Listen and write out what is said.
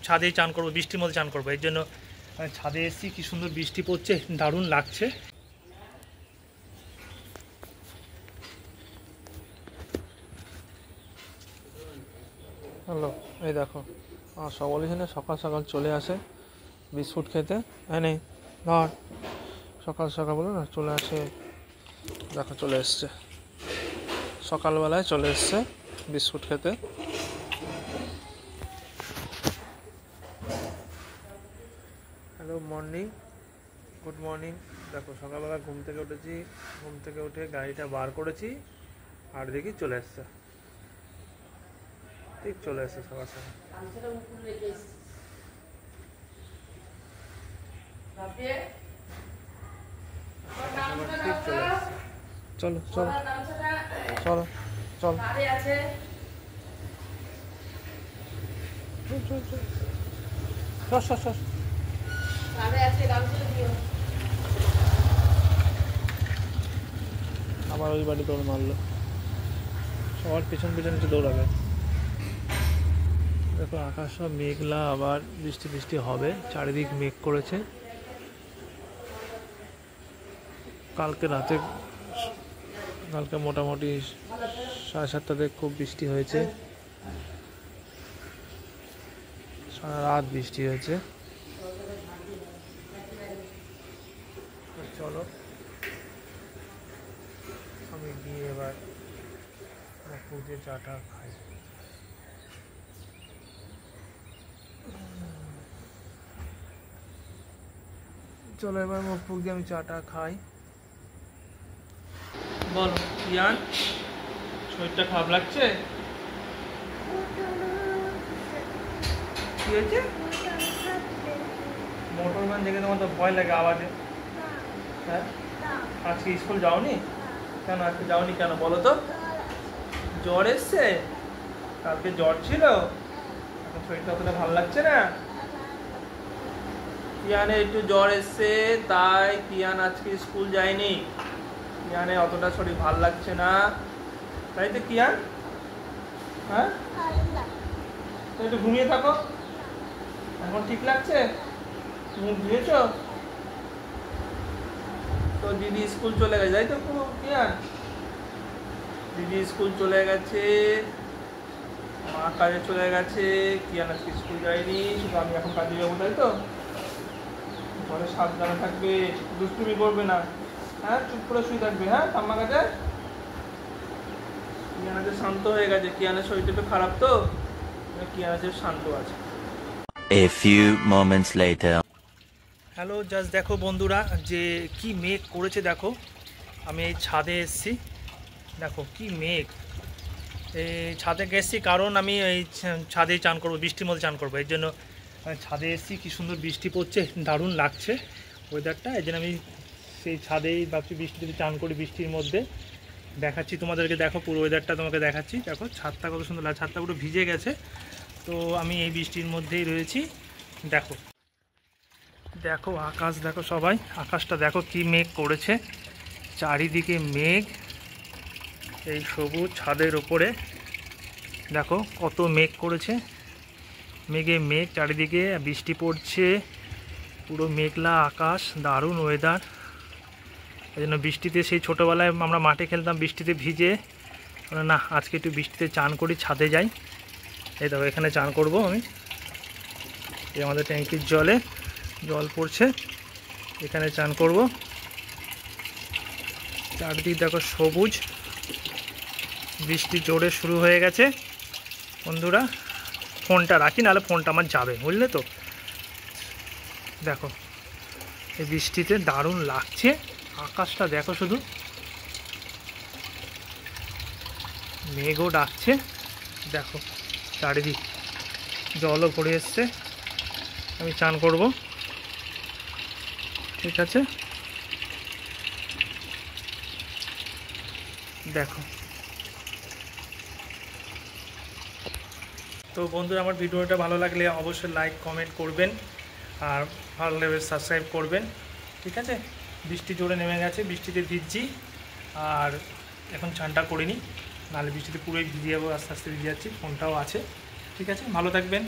ছাদেই চান করবো, বৃষ্টির মধ্যে চান করবো। এর জন্য ছাদে এসেছি, কি সুন্দর বৃষ্টি পড়ছে, দারুণ লাগছে। হ্যালো, এই দেখো সকল এখানে সকাল সকাল চলে আসে বিস্কুট খেতে। হ্যাঁ নেই ধর, সকাল সকাল বলো না, চলে আসে। দেখো চলে এসছে, সকালবেলায় চলে এসছে বিস্কুট খেতে। Hello morning, good morning. দেখো সকালবেলা ঘুম থেকে উঠেছি, ঘুম থেকে উঠে গাড়িটা বার করেছি আর দেখি চলে এসছে, ঠিক চলে এসছে সকাল সকাল। ঠিক চলে এসছে। চলো চলো চলো চল আবার ওই বাড়ি দৌড় মারলো, সবার পেছন পেছন দৌড়াবে। দেখো আকাশ সব মেঘলা, আবার বৃষ্টি বৃষ্টি হবে, চারিদিক মেঘ করেছে। কালকে মোটামুটি 7:30 খুব বৃষ্টি হয়েছে, সারা রাত বৃষ্টি হয়েছে। চলো আমি গিয়ে এবার পুজো চাটা খাই। চলো এবার মুখ ফুক দিয়ে আমি চাটা খাই। বল ইয়ান, শরীরটা খারাপ লাগছে? কি হয়েছে? মোটর ভ্যান দেখে তোমার তো ভয় লাগে আওয়াজে। হ্যাঁ, আজকে স্কুল যাওনি কেন? আজকে যাওনি কেন বলো তো? জ্বর এসছে? কালকে জ্বর ছিল, এখন শরীরটা অতটা ভালো লাগছে না। কিয়ানের একটু জ্বর এসছে, তাই কিয়ান আজকে স্কুল যায়নি। কিয়ানের অতটা শরীর ভালো লাগছে না, তাই তো কিয়ান? হ্যাঁ, তো একটু ঘুমিয়ে থাকো, এখন ঠিক লাগছে? মুখ ধুয়েছ তো? দিদি স্কুল চলে গেছে তাই তো কিয়ান? দিদি স্কুল চলে গেছে, মা কাজে চলে গেছে, কিয়ান আজকে স্কুল যায়নি, শুধু আমি এখন কাজে যাবো তাই তো? ঘরে সাবধানে থাকবে, দুষ্টুমি করবে না, হ্যাঁ চুপ করে শুয়ে থাকবে। হ্যাঁ ঠাম্মা কাছে। কিয়ান আজ শান্ত হয়ে গেছে, কিয়ানের শরীরটা একটু খারাপ তো, কিয়ান আজ শান্ত আছে। A few moments later. Hello, just দেখো বন্ধুরা যে কি মেঘ করেছে দেখো। আমি এই ছাদে এসেছি, দেখো কি মেঘ। এই ছাদে এসেছি কারণ আমি এই ছাদেই চান করবো, বৃষ্টির মধ্যে চান করবো। এর জন্য ছাদে এসেছি, কি সুন্দর বৃষ্টি পড়ছে, দারুণ লাগছে ওয়েদারটা। এই জন্য আমি সেই ছাদেই ভাবছি বৃষ্টিতে চান করি, বৃষ্টির মধ্যে দেখাচ্ছি তোমাদেরকে। দেখো পুরো ওয়েদারটা তোমাকে দেখাচ্ছি। দেখো ছাদটা কত সুন্দর লাগে, ছাদটা পুরো ভিজে গেছে, তো আমি এই বৃষ্টির মধ্যেই রয়েছি। দেখো দেখো আকাশ, দেখো সবাই আকাশটা দেখো কি মেঘ করেছে, চারিদিকে মেঘ। এই সবুজ ছাদের ওপরে দেখো কত মেঘ করেছে, মেঘে মেঘ, চারিদিকে বৃষ্টি পড়ছে, পুরো মেঘলা আকাশ, দারুণ ওয়েদার। এই জন্য বৃষ্টিতে, সেই ছোটোবেলায় আমরা মাঠে খেলতাম বৃষ্টিতে ভিজে, না আজকে একটু বৃষ্টিতে চান করি, ছাদে যাই। এই দেখো এখানে চান করব আমি, এই আমাদের ট্যাঙ্কির জলে জল পড়ছে, এখানে চান করব। চারদিক দেখো সবুজ, বৃষ্টি জোরে শুরু হয়ে গেছে। বন্ধুরা ফোনটা রাখি, নাহলে ফোনটা আমার যাবে, বুঝলে তো। দেখো এই বৃষ্টিতে দারুণ লাগছে, আকাশটা দেখো শুধু, মেঘও ডাকছে। দেখো চারিদিক জলও ভরে এসছে, আমি চান করব, ঠিক আছে। দেখো তো বন্ধুরা, আমার ভিডিওটা ভালো লাগলে অবশ্যই লাইক কমেন্ট করবেন, আর ভালো লাগলে সাবস্ক্রাইব করবেন, ঠিক আছে। বৃষ্টি জোরে নেমে গেছে, বৃষ্টিতে ভিজছি, আর এখন চানটা করিনি, নাহলে বৃষ্টিতে পুরোই ভিজে যাবো, আস্তে আস্তে ভিজে যাচ্ছি, ফোনটাও আছে, ঠিক আছে। ভালো থাকবেন।